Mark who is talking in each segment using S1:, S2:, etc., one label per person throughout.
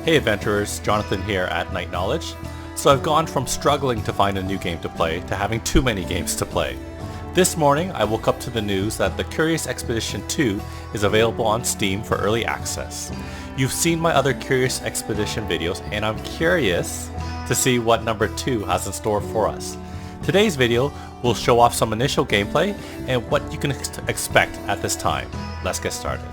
S1: Hey adventurers, Jonathan here at Night Knowledge. So I've gone from struggling to find a new game to play to having too many games to play. This morning I woke up to the news that the Curious Expedition 2 is available on Steam for early access. You've seen my other Curious Expedition videos and I'm curious to see what number 2 has in store for us. Today's video will show off some initial gameplay and what you can expect at this time. Let's get started.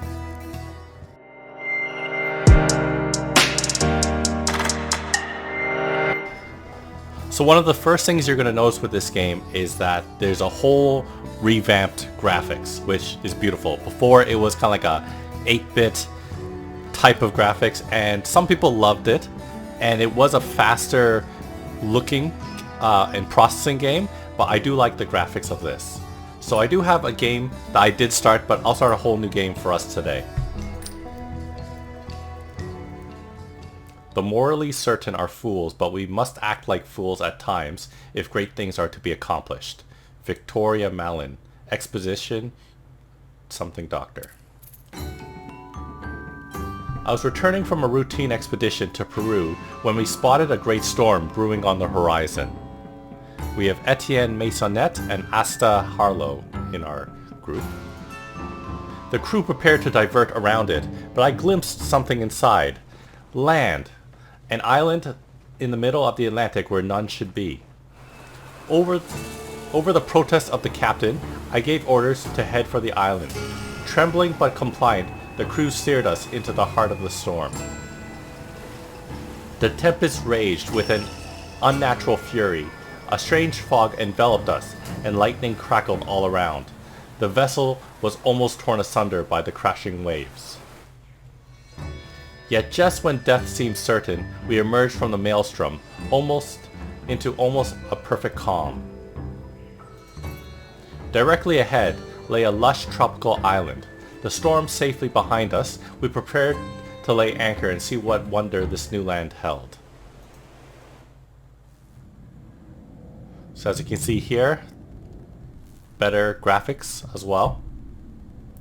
S1: So one of the first things you're going to notice with this game is that there's a whole revamped graphics, which is beautiful. Before it was kind of like a 8-bit type of graphics, and some people loved it, and it was a faster looking and processing game, but I do like the graphics of this. So I do have a game that I did start, but I'll start a whole new game for us today. The morally certain are fools, but we must act like fools at times if great things are to be accomplished. Victoria Malin, Exposition, something doctor. I was returning from a routine expedition to Peru when we spotted a great storm brewing on the horizon. We have Etienne Maisonnet and Asta Harlow in our group. The crew prepared to divert around it, but I glimpsed something inside. Land. An island in the middle of the Atlantic where none should be. Over the protest of the captain, I gave orders to head for the island. Trembling but compliant, the crew steered us into the heart of the storm. The tempest raged with an unnatural fury. A strange fog enveloped us, and lightning crackled all around. The vessel was almost torn asunder by the crashing waves. Yet just when death seemed certain, we emerged from the maelstrom, into almost a perfect calm. Directly ahead lay a lush tropical island. The storm safely behind us, we prepared to lay anchor and see what wonder this new land held. So as you can see here, better graphics as well.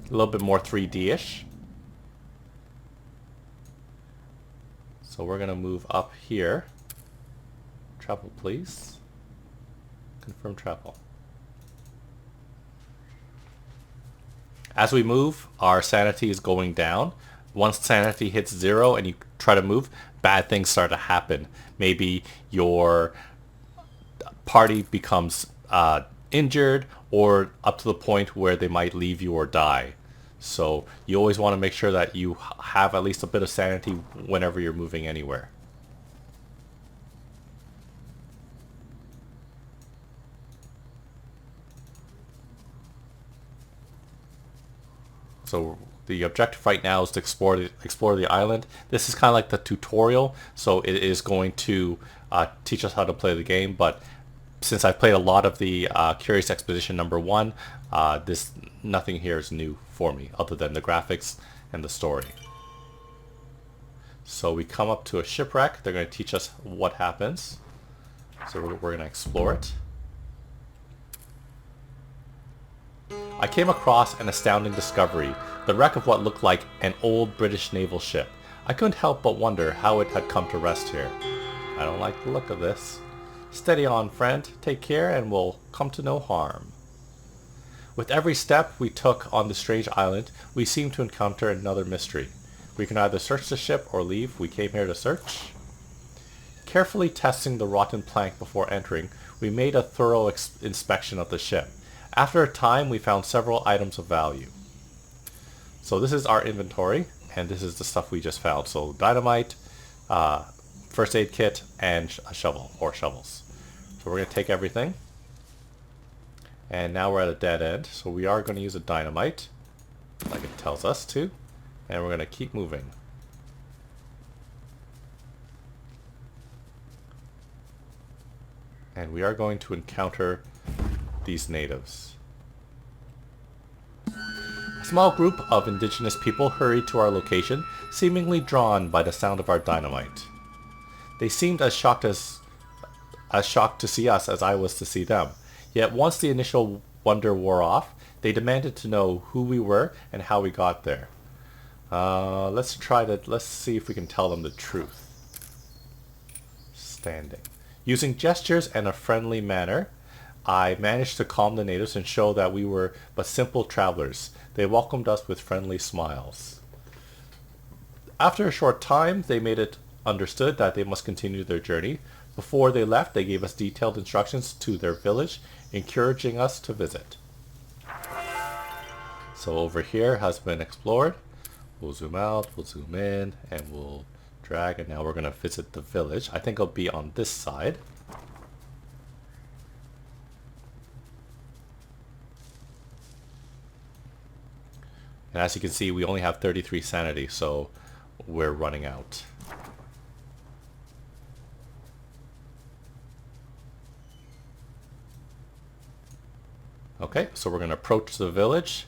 S1: A little bit more 3D-ish. So we're going to move up here. Travel, please. Confirm travel. As we move, our sanity is going down. Once sanity hits 0 and you try to move, bad things start to happen. Maybe your party becomes injured or up to the point where they might leave you or die. So you always want to make sure that you have at least a bit of sanity whenever you're moving anywhere. So the objective right now is to explore the island. This is kind of like the tutorial, so it is going to teach us how to play the game. But since I've played a lot of the Curious Expedition number 1, nothing here is new for me other than the graphics and the story. So we come up to a shipwreck. They're going to teach us what happens. So we're going to explore it. I came across an astounding discovery, the wreck of what looked like an old British naval ship. I couldn't help but wonder how it had come to rest here. I don't like the look of this. Steady on, friend. Take care and we'll come to no harm. With every step we took on the strange island, we seemed to encounter another mystery. We can either search the ship or leave. We came here to search. Carefully testing the rotten plank before entering, we made a thorough inspection of the ship. After a time, we found several items of value. So this is our inventory, and this is the stuff we just found. So dynamite, first aid kit, and a shovel, or shovels. So we're going to take everything. And now we're at a dead end, so we are going to use a dynamite, like it tells us to, and we're going to keep moving. And we are going to encounter these natives. A small group of indigenous people hurried to our location, seemingly drawn by the sound of our dynamite. They seemed as shocked to see us as I was to see them. Yet once the initial wonder wore off, they demanded to know who we were and how we got there. Let's see if we can tell them the truth. Standing. Using gestures and a friendly manner, I managed to calm the natives and show that we were but simple travelers. They welcomed us with friendly smiles. After a short time, they made it understood that they must continue their journey. Before they left, they gave us detailed instructions to their village, encouraging us to visit. So over here has been explored. We'll zoom out, we'll zoom in, and we'll drag, and now we're going to visit the village. I think it'll be on this side. And as you can see, we only have 33 sanity, so we're running out. Okay, so we're going to approach the village.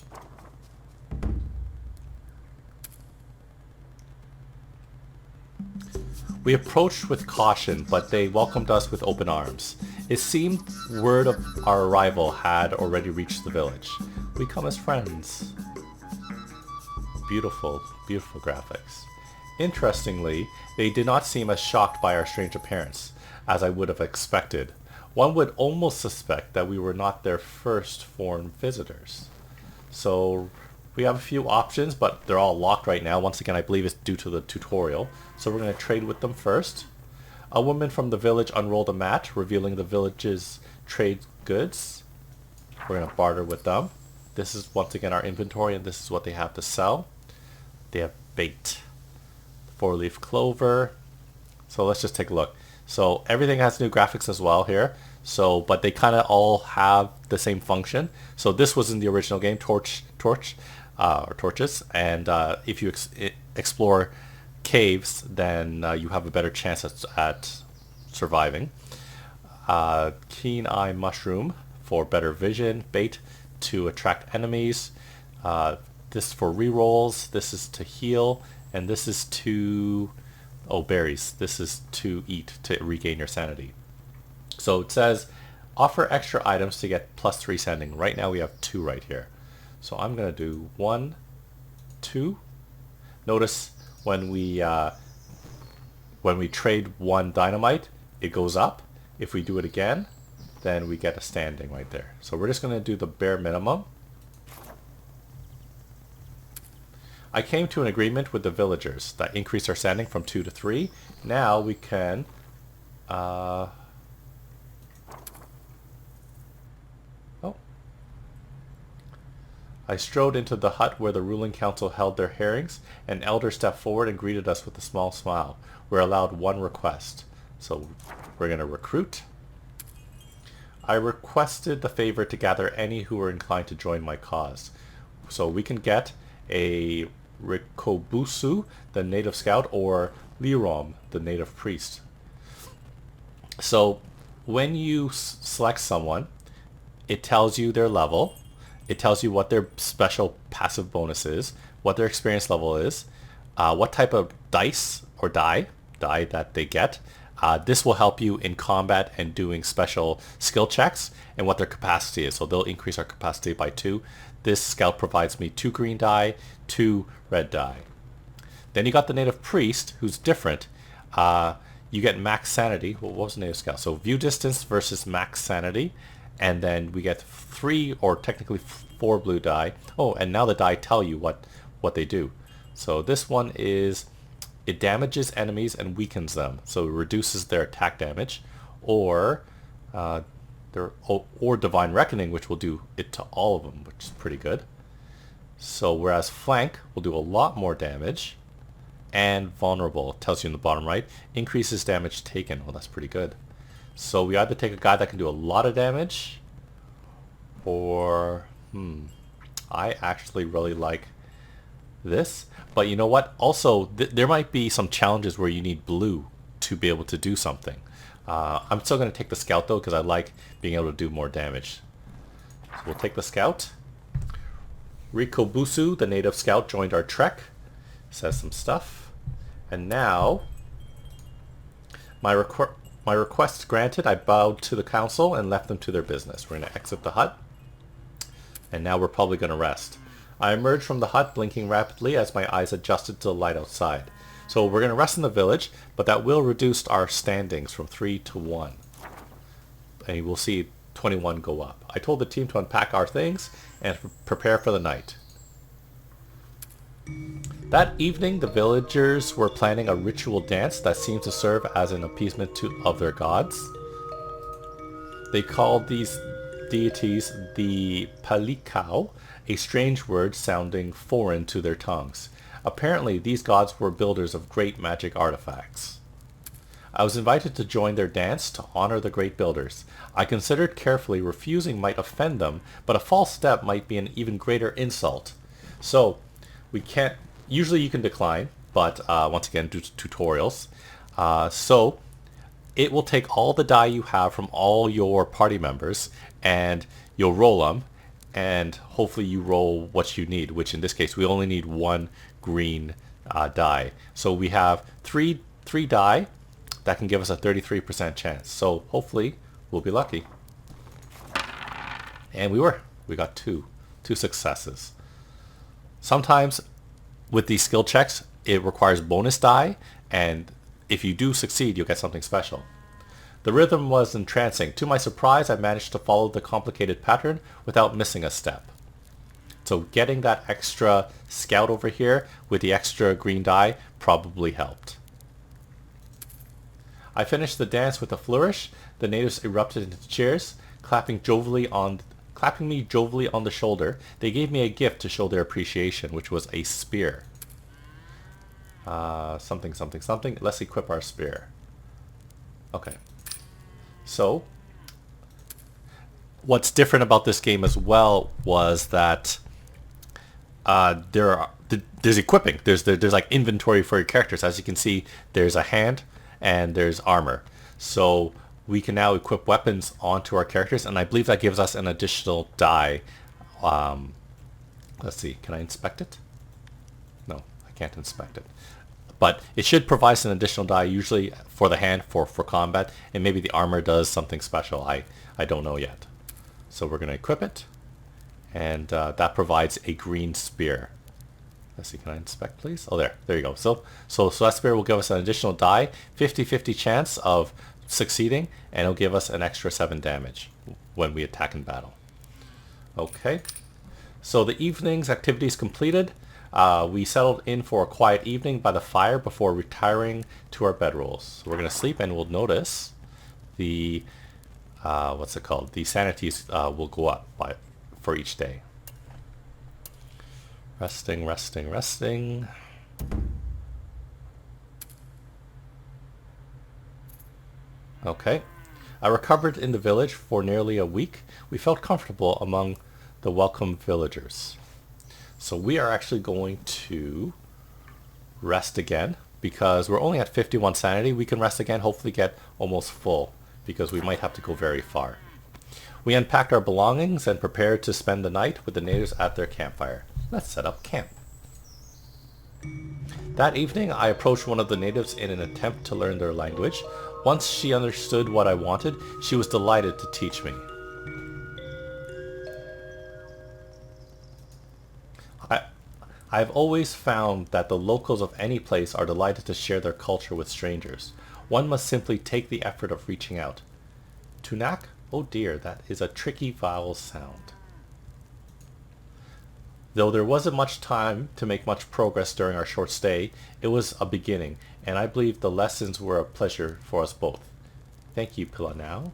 S1: We approached with caution, but they welcomed us with open arms. It seemed word of our arrival had already reached the village. We come as friends. Beautiful, beautiful graphics. Interestingly, they did not seem as shocked by our strange appearance as I would have expected. One would almost suspect that we were not their first foreign visitors. So we have a few options, but they're all locked right now. Once again, I believe it's due to the tutorial. So we're going to trade with them first. A woman from the village unrolled a mat, revealing the village's trade goods. We're going to barter with them. This is once again our inventory, and this is what they have to sell. They have bait, 4-leaf clover. So let's just take a look. So everything has new graphics as well here. So, but they kind of all have the same function. So this was in the original game, torches, and if you explore caves, then you have a better chance at surviving. Keen eye mushroom for better vision, bait to attract enemies. This for rerolls. This is to heal, and this is to berries. This is to eat to regain your sanity. So it says offer extra items to get +3 standing. Right now we have 2 right here. So I'm going to do 1, 2. Notice when we trade 1 dynamite, it goes up. If we do it again, then we get a standing right there. So we're just going to do the bare minimum. I came to an agreement with the villagers that increased our standing from 2 to 3. Now we can I strode into the hut where the ruling council held their hearings. An elder stepped forward and greeted us with a small smile. We're allowed 1 request. So we're going to recruit. I requested the favor to gather any who were inclined to join my cause. So we can get a Rikobusu, the native scout, or Lirom, the native priest. So when you select someone, it tells you their level. It tells you what their special passive bonus is, what their experience level is, what type of dice or die that they get. This will help you in combat and doing special skill checks, and what their capacity is. So they'll increase our capacity by 2. This scout provides me 2 green die, 2 red die. Then you got the native priest, who's different. You get max sanity. What was the native scout? So view distance versus max sanity. And then we get 3 or technically 4 blue die. Oh, and now the die tell you what they do. So this one is, it damages enemies and weakens them. So it reduces their attack damage. Or Divine Reckoning, which will do it to all of them, which is pretty good. So whereas Flank will do a lot more damage. And Vulnerable, tells you in the bottom right, increases damage taken. Well, that's pretty good. So we either take a guy that can do a lot of damage, or I actually really like this. But you know what? Also, there might be some challenges where you need blue to be able to do something. I'm still going to take the scout though, because I like being able to do more damage. So we'll take the scout. Rikobusu, the native scout, joined our trek. Says some stuff. And now, my request granted, I bowed to the council and left them to their business. We're going to exit the hut. And now we're probably going to rest. I emerged from the hut blinking rapidly as my eyes adjusted to the light outside. So we're going to rest in the village, but that will reduce our standings from 3 to 1. And we'll see 21 go up. I told the team to unpack our things and prepare for the night. That evening, the villagers were planning a ritual dance that seemed to serve as an appeasement of their gods. They called these deities the Palikau, a strange word sounding foreign to their tongues. Apparently, these gods were builders of great magic artifacts. I was invited to join their dance to honor the great builders. I considered carefully refusing might offend them, but a false step might be an even greater insult. So, we can't... Usually you can decline, but once again, due to tutorials. So, it will take all the die you have from all your party members, and you'll roll them, and hopefully you roll what you need, which in this case, we only need one green die. So we have three die that can give us a 33% chance. So hopefully we'll be lucky. And we got two successes. Sometimes with these skill checks, it requires bonus die, and if you do succeed, you'll get something special. The rhythm was entrancing. To my surprise, I managed to follow the complicated pattern without missing a step. So getting that extra scout over here with the extra green die probably helped. I finished the dance with a flourish. The natives erupted into cheers, clapping me jovially on the shoulder. They gave me a gift to show their appreciation, which was a spear. Something. Let's equip our spear. Okay. So, what's different about this game as well was that there's equipping. There's like inventory for your characters. As you can see, there's a hand and there's armor. So we can now equip weapons onto our characters, and I believe that gives us an additional die. Let's see, can I inspect it? No, I can't inspect it. But it should provide us an additional die, usually for the hand for combat, and maybe the armor does something special. I don't know yet. So we're going to equip it, and that provides a green spear. Let's see, can I inspect please? Oh, there you go. So that spear will give us an additional die, 50-50 chance of succeeding, and it'll give us an extra 7 damage when we attack in battle. Okay, so the evening's activities completed. We settled in for a quiet evening by the fire before retiring to our bedrolls. So we're going to sleep, and we'll notice the, what's it called? The sanities will go up for each day. Resting. Okay. I recovered in the village for nearly a week. We felt comfortable among the welcome villagers. So we are actually going to rest again because we're only at 51 sanity. We can rest again, hopefully get almost full because we might have to go very far. We unpacked our belongings and prepared to spend the night with the natives at their campfire. Let's set up camp. That evening, I approached one of the natives in an attempt to learn their language. Once she understood what I wanted, she was delighted to teach me. I've always found that the locals of any place are delighted to share their culture with strangers. One must simply take the effort of reaching out. Tunak? Oh dear, that is a tricky vowel sound. Though there wasn't much time to make much progress during our short stay, it was a beginning, and I believe the lessons were a pleasure for us both. Thank you, Pilanao.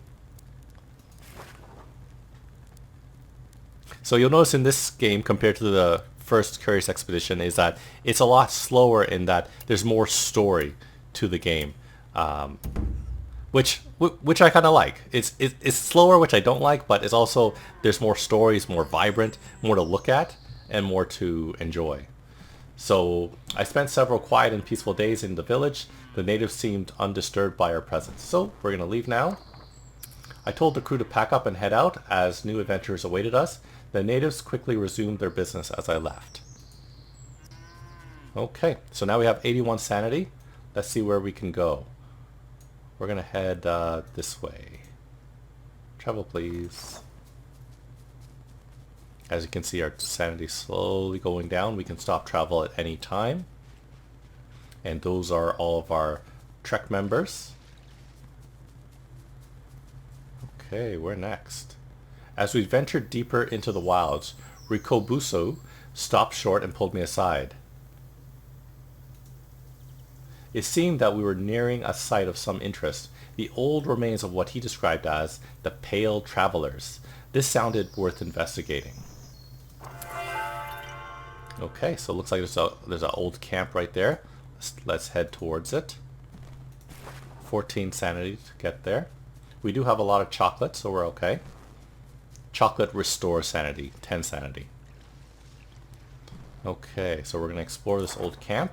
S1: So you'll notice in this game, compared to the first Curious Expedition, is that it's a lot slower in that there's more story to the game, which I kind of like. It's slower, which I don't like, but it's also, there's more stories, more vibrant, more to look at, and more to enjoy. So I spent several quiet and peaceful days in the village. The natives seemed undisturbed by our presence. So we're going to leave now. I told the crew to pack up and head out as new adventures awaited us. The natives quickly resumed their business as I left. Okay, so now we have 81 sanity. Let's see where we can go. We're going to head this way. Travel, please. As you can see, our sanity slowly going down. We can stop travel at any time. And those are all of our Trek members. Okay, where next? As we ventured deeper into the wilds, Rikobuso stopped short and pulled me aside. It seemed that we were nearing a site of some interest, the old remains of what he described as the Pale Travelers. This sounded worth investigating. Okay, so it looks like there's an old camp right there. Let's head towards it. 14 sanity to get there. We do have a lot of chocolate, so we're okay. Chocolate restores sanity, 10 sanity. Okay, so we're going to explore this old camp.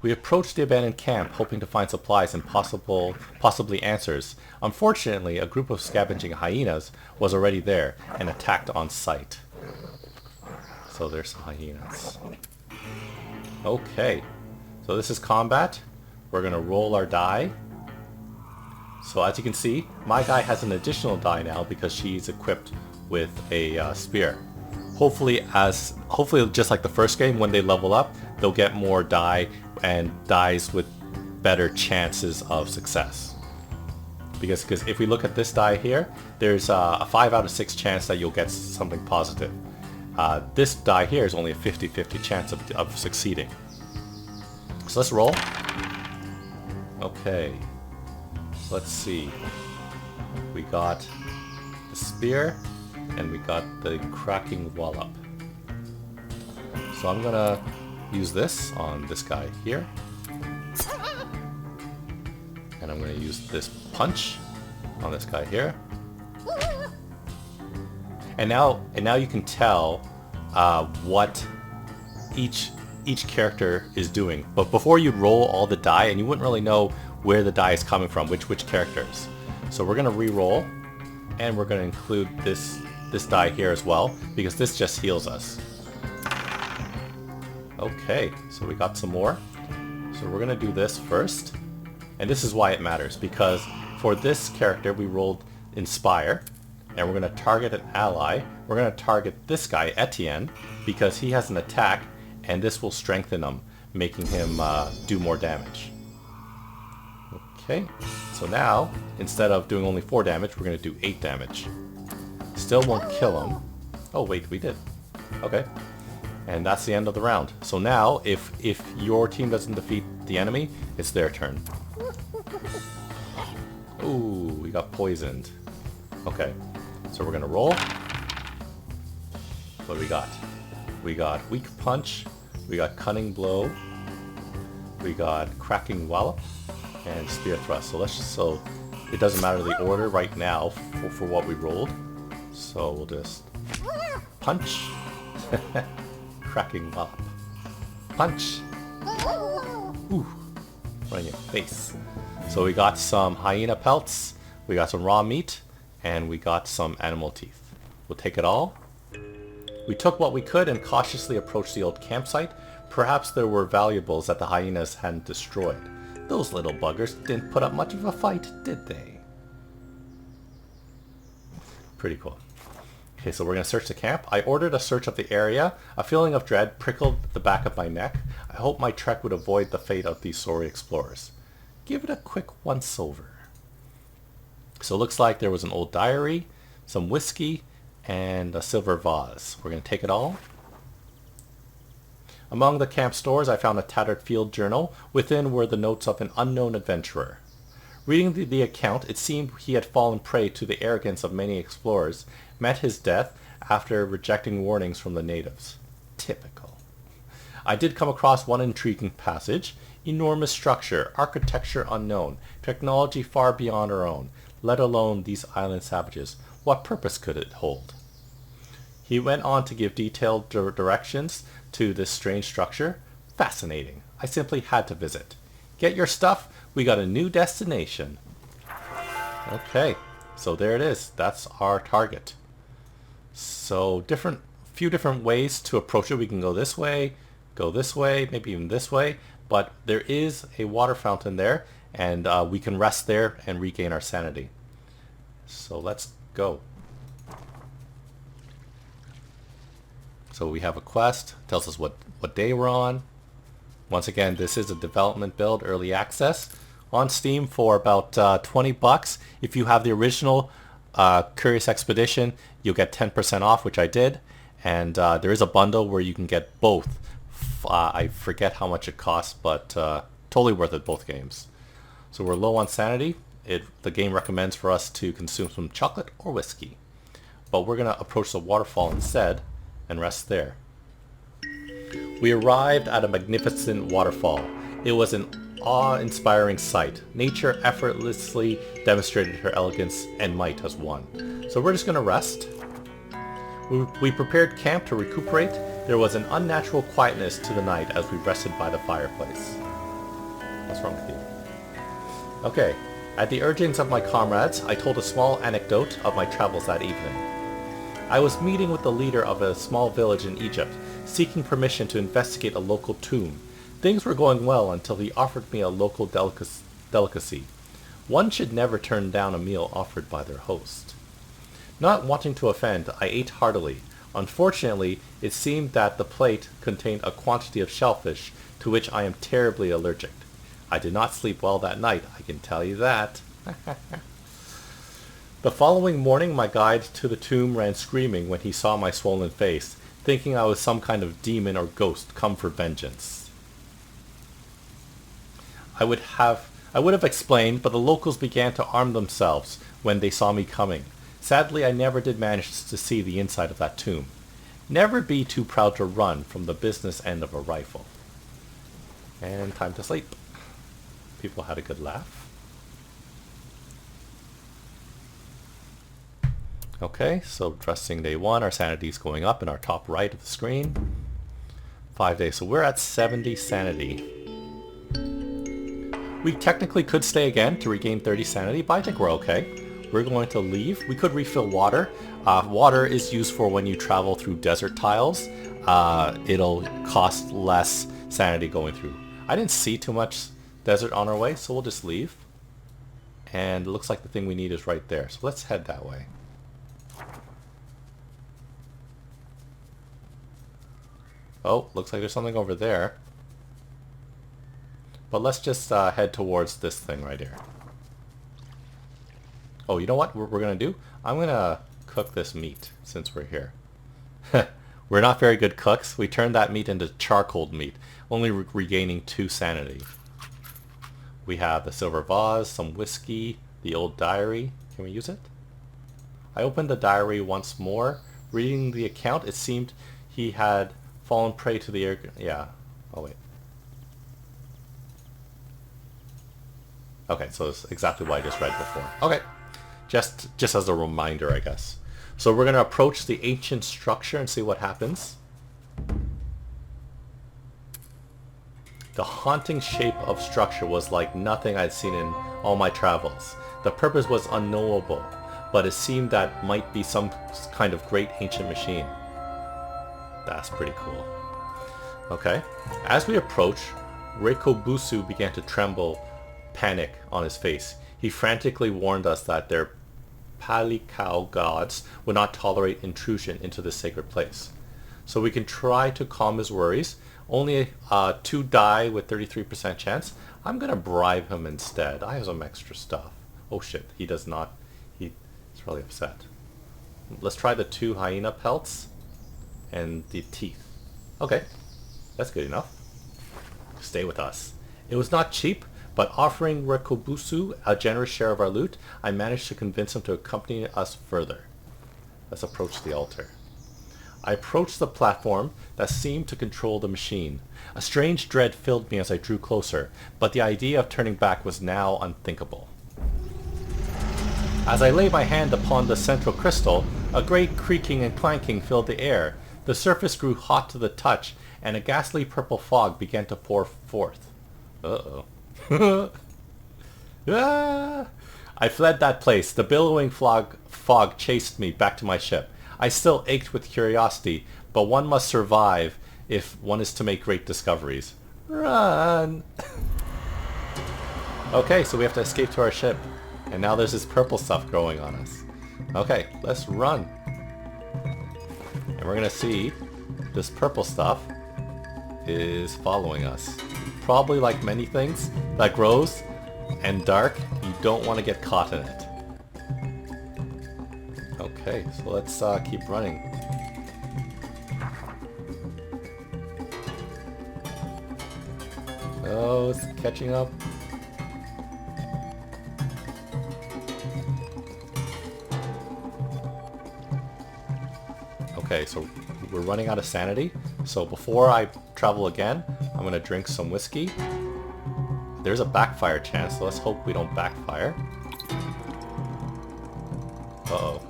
S1: We approached the abandoned camp, hoping to find supplies and possibly answers. Unfortunately, a group of scavenging hyenas was already there and attacked on sight. So there's some hyenas. Okay, so this is combat. We're going to roll our die. So as you can see, my guy has an additional die now because she's equipped with a spear. Hopefully just like the first game, when they level up, they'll get more die and dies with better chances of success. Because if we look at this die here, there's a 5 out of 6 chance that you'll get something positive. This die here is only a 50-50 chance of succeeding. So let's roll. Okay. Let's see. We got the spear and we got the cracking wallop. So I'm gonna use this on this guy here. And I'm gonna use this punch on this guy here. And now you can tell what each character is doing. But before you'd roll all the die, and you wouldn't really know where the die is coming from, which characters. So we're gonna re-roll, and we're gonna include this die here as well, because this just heals us. Okay, so we got some more. So we're gonna do this first, and this is why it matters, because for this character we rolled Inspire, and we're gonna target an ally. We're gonna target this guy, Etienne, because he has an attack, and this will strengthen him, making him do more damage. Okay, so now, instead of doing only 4 damage, we're going to do 8 damage. Still won't kill him. Oh wait, we did. Okay. And that's the end of the round. So now, if your team doesn't defeat the enemy, it's their turn. Ooh, we got poisoned. Okay, so we're going to roll. What do we got? We got Weak Punch, we got Cunning Blow, we got Cracking Wallop, and Spear Thrust. So it doesn't matter the order right now for what we rolled. So we'll just punch, cracking wallop, punch, ooh, right in your face. So we got some hyena pelts, we got some raw meat, and we got some animal teeth. We'll take it all. We took what we could and cautiously approached the old campsite. Perhaps there were valuables that the hyenas hadn't destroyed. Those little buggers didn't put up much of a fight, did they? Pretty cool. Okay, so we're going to search the camp. I ordered a search of the area. A feeling of dread prickled the back of my neck. I hope my trek would avoid the fate of these sorry explorers. Give it a quick once-over. So it looks like there was an old diary, some whiskey, and a silver vase. We're going to take it all. Among the camp stores, I found a tattered field journal. Within were the notes of an unknown adventurer. Reading the account, it seemed he had fallen prey to the arrogance of many explorers, met his death after rejecting warnings from the natives. Typical. I did come across one intriguing passage. Enormous structure, architecture unknown, technology far beyond our own, let alone these island savages. What purpose could it hold? He went on to give detailed directions to this strange structure. Fascinating. I simply had to visit. Get your stuff. We got a new destination. Okay, so there it is. That's our target. So few different ways to approach it. We can go this way, maybe even this way. But there is a water fountain there, and we can rest there and regain our sanity. So let's go. So we have a quest, tells us what day we're on. Once again, this is a development build, early access, on Steam for about 20 bucks. If you have the original Curious Expedition, you'll get 10% off, which I did. And there is a bundle where you can get both. I forget how much it costs, but totally worth it, both games. So we're low on sanity. The game recommends for us to consume some chocolate or whiskey. But we're going to approach the waterfall instead and rest there. We arrived at a magnificent waterfall. It was an awe-inspiring sight. Nature effortlessly demonstrated her elegance and might as one. So we're just going to rest. We prepared camp to recuperate. There was an unnatural quietness to the night as we rested by the fireplace. What's wrong with you? Okay. At the urgings of my comrades, I told a small anecdote of my travels that evening. I was meeting with the leader of a small village in Egypt, seeking permission to investigate a local tomb. Things were going well until he offered me a local delicacy. One should never turn down a meal offered by their host. Not wanting to offend, I ate heartily. Unfortunately, it seemed that the plate contained a quantity of shellfish to which I am terribly allergic. I did not sleep well that night, I can tell you that. The following morning, my guide to the tomb ran screaming when he saw my swollen face, thinking I was some kind of demon or ghost come for vengeance. I would have explained, but the locals began to arm themselves when they saw me coming. Sadly, I never did manage to see the inside of that tomb. Never be too proud to run from the business end of a rifle. And time to sleep. People had a good laugh. Okay, so resting day 1, our sanity is going up in our top right of the screen. 5 days, so we're at 70 sanity. We technically could stay again to regain 30 sanity, but I think we're okay. We're going to leave. We could refill water. Water is used for when you travel through desert tiles. It'll cost less sanity going through. I didn't see too much desert on our way, so we'll just leave. And it looks like the thing we need is right there, so let's head that way. Oh, looks like there's something over there. But let's just head towards this thing right here. Oh, you know what we're going to do? I'm going to cook this meat since we're here. We're not very good cooks. We turned that meat into charcoal meat, only regaining 2 sanity. We have the silver vase, some whiskey, the old diary. Can we use it? I opened the diary once more. Reading the account, it seemed he had fallen prey to the air... Yeah. Oh, wait. Okay, so it's exactly what I just read before. Okay. Just as a reminder, I guess. So we're going to approach the ancient structure and see what happens. The haunting shape of structure was like nothing I'd seen in all my travels. The purpose was unknowable, but it seemed that might be some kind of great ancient machine. That's pretty cool. Okay. As we approach, Reikobusu began to tremble, panic on his face. He frantically warned us that their Palikao gods would not tolerate intrusion into this sacred place. So we can try to calm his worries. Only 2 die with 33% chance. I'm going to bribe him instead. I have some extra stuff. Oh shit, he does not. He's really upset. Let's try the 2 hyena pelts and the teeth. Okay, that's good enough. Stay with us. It was not cheap, but offering Reikobusu a generous share of our loot, I managed to convince him to accompany us further. Let's approach the altar. I approached the platform that seemed to control the machine. A strange dread filled me as I drew closer, but the idea of turning back was now unthinkable. As I laid my hand upon the central crystal, a great creaking and clanking filled the air. The surface grew hot to the touch, and a ghastly purple fog began to pour forth. Uh-oh. Ah! I fled that place. The billowing fog chased me back to my ship. I still ached with curiosity, but one must survive if one is to make great discoveries. Run! Okay, so we have to escape to our ship. And now there's this purple stuff growing on us. Okay, let's run. And we're gonna see this purple stuff is following us. Probably like many things that grows and dark, you don't want to get caught in it. Okay, so let's keep running. Oh, it's catching up. Okay, so we're running out of sanity. So before I travel again, I'm gonna drink some whiskey. There's a backfire chance, so let's hope we don't backfire. Uh-oh.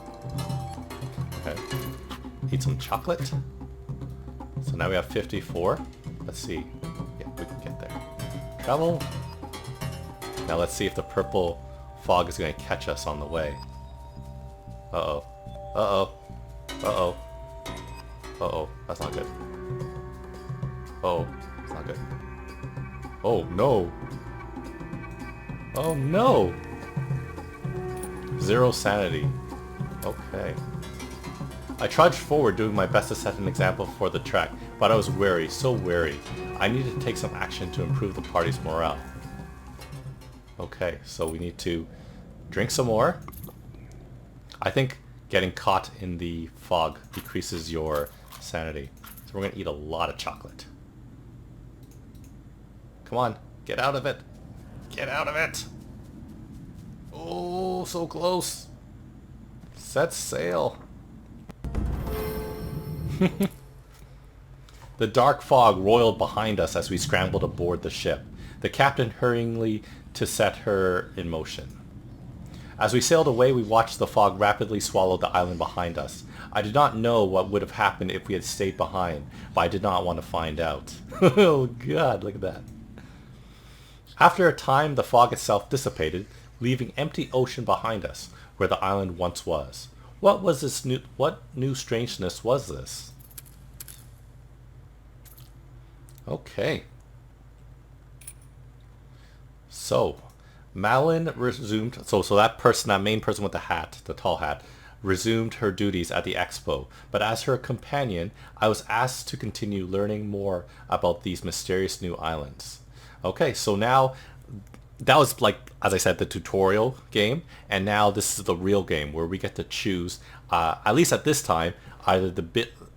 S1: Okay. Eat some chocolate. So now we have 54. Let's see. Yeah, we can get there. Travel. Now let's see if the purple fog is gonna catch us on the way. Uh-oh. Uh-oh. Uh-oh. Uh-oh, that's not good. Oh, it's not good. Oh, no. Oh, no. 0 sanity. Okay. I trudged forward doing my best to set an example for the trek, but I was wary, so wary. I needed to take some action to improve the party's morale. Okay, so we need to drink some more. I think getting caught in the fog decreases your sanity. So we're going to eat a lot of chocolate. Come on, get out of it. Get out of it. Oh, so close. Set sail. The dark fog roiled behind us as we scrambled aboard the ship, the captain hurryingly to set her in motion. As we sailed away, we watched the fog rapidly swallow the island behind us. I did not know what would have happened if we had stayed behind, but I did not want to find out. Oh god, look at that. After a time, the fog itself dissipated, leaving empty ocean behind us, where the island once was. What new strangeness was this? Okay. So, Malin resumed, so that main person with the hat, the tall hat, resumed her duties at the expo, but as her companion, I was asked to continue learning more about these mysterious new islands. Okay, so now, that was like, as I said, the tutorial game, and now this is the real game, where we get to choose, at least at this time, either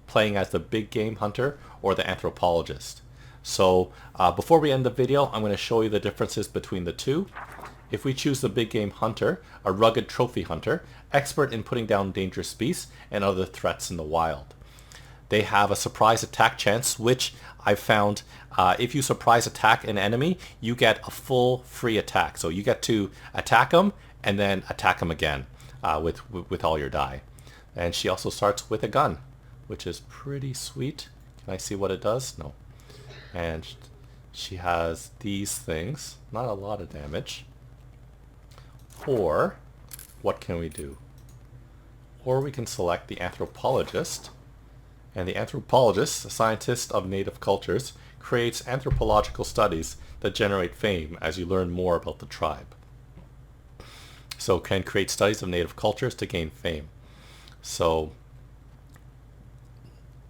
S1: playing as the big game hunter or the anthropologist. So, before we end the video, I'm going to show you the differences between the two. If we choose the big game hunter, a rugged trophy hunter, expert in putting down dangerous beasts and other threats in the wild. They have a surprise attack chance, which I found if you surprise attack an enemy, you get a full free attack. So you get to attack them and then attack them again with all your die. And she also starts with a gun, which is pretty sweet. Can I see what it does? No. And she has these things, not a lot of damage. Or, what can we do? Or we can select the anthropologist. And the anthropologist, a scientist of native cultures, creates anthropological studies that generate fame as you learn more about the tribe. So can create studies of native cultures to gain fame. So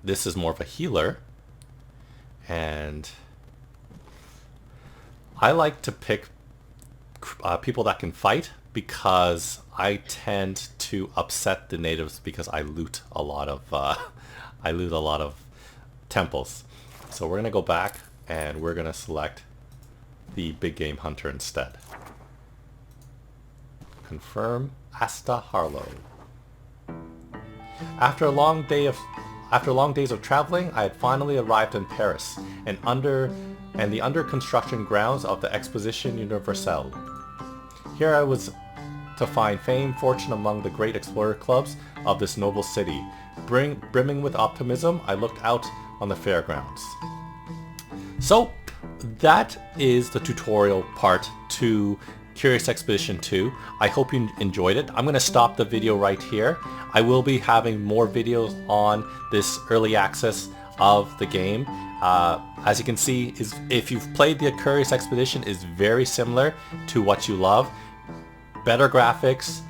S1: this is more of a healer. And I like to pick people that can fight, because I tend to upset the natives because I loot a lot of temples. So we're gonna go back and we're gonna select the big game hunter instead. Confirm Asta Harlow. After long days of traveling, I had finally arrived in Paris and the under construction grounds of the Exposition Universelle. Here I was to find fame, fortune among the great explorer clubs of this noble city. Brimming with optimism, I looked out on the fairgrounds. So, that is the tutorial part to Curious Expedition 2. I hope you enjoyed it. I'm going to stop the video right here. I will be having more videos on this early access of the game. As you can see, if you've played the Curious Expedition, is very similar to what you love. Better graphics,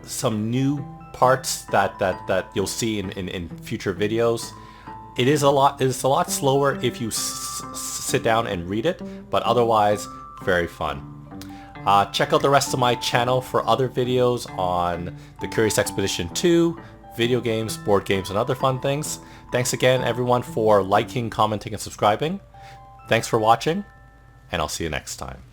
S1: some new parts that you'll see in future videos. It's a lot slower if you sit down and read it, but otherwise very fun. Check out the rest of my channel for other videos on the Curious Expedition 2, video games, board games, and other fun things. Thanks again everyone for liking, commenting, and subscribing. Thanks for watching, and I'll see you next time.